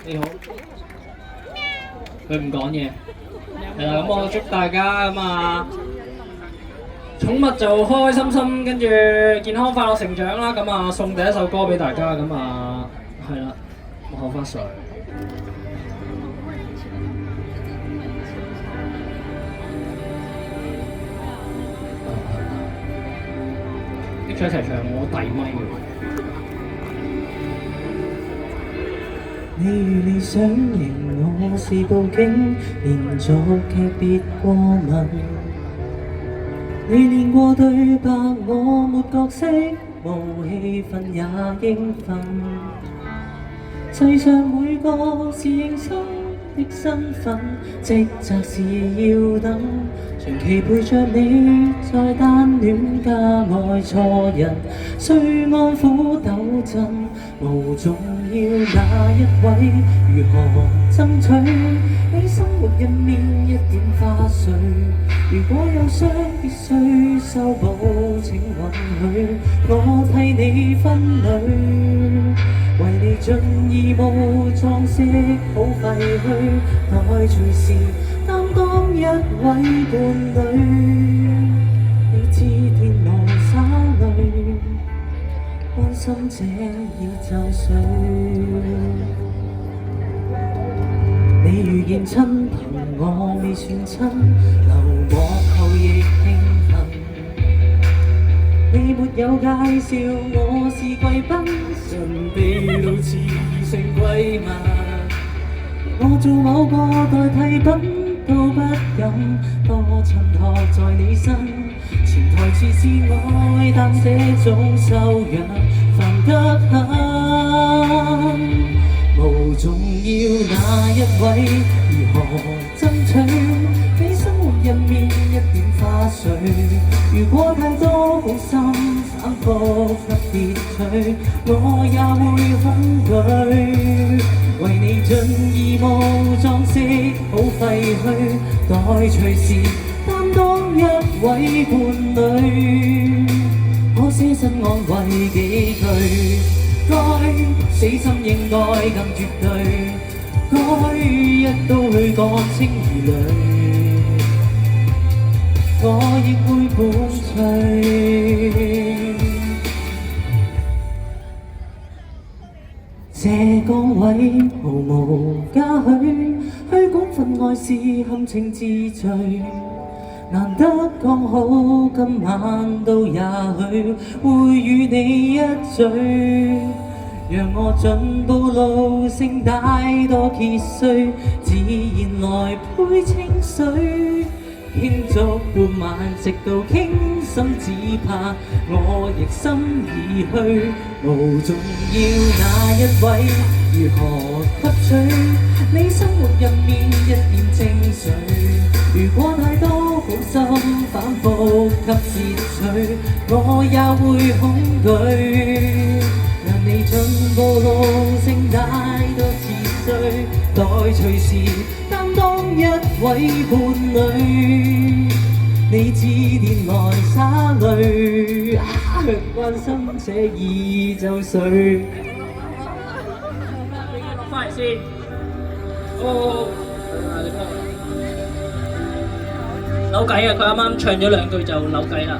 你好，佢唔講嘢。係啦，咁我祝大家寵物就開開心心，跟住健康快樂成長啦。送第一首歌俾大家，係啦，我口花水。一齊唱，我遞咪嘅。你如理想型，我是報警，連續劇別過問。你練過對白，我沒角色，無氣氛也應份。世上每個是認真的身份，職責是要等。長期陪着你，在單戀加愛錯人，雖安撫糾正，無重要那一位，如何爭取你生活入面一點花絮？如果有傷必須修補，請允許我替你分類，為你盡義務裝飾好廢墟，待隨時擔當一位伴侶，你知天來灑淚，關心這已就緒。你遇見親朋，我未算親，流幕後亦慶幸。你沒有介紹我是貴賓，神秘到似異性閨蜜。我做某個代替品都不敢多襯托在你身，潛台詞是愛，但這種修養煩得很。無重要那一位，如何爭取你生活入面一點花絮？如果太多好心反覆給別取，我也會恐懼。為你盡義務裝飾好廢墟，待隨時擔當一位伴侶，可捨身安慰幾句。該死心應該更絕對，該一刀去割清疑慮，我亦會伴隨。這崗位毫無嘉許，虛管份愛是堪稱之最。難得剛好今晚都也許會與你一聚，讓我進步路聲帶多結碎，自然來配清水，傾足半晚直到傾心，只怕我亦心已虛。無重要那一位，如何吸取你生活入面一點精髓？如果太多好心反覆給竊取，我也會恐懼。讓你進步路聲帶多次碎，待隨時擔當一位伴侶，你自憐來灑淚，關心這已就緒。落翻嚟先。扭計啊！佢啱啱唱咗兩句就扭計啦。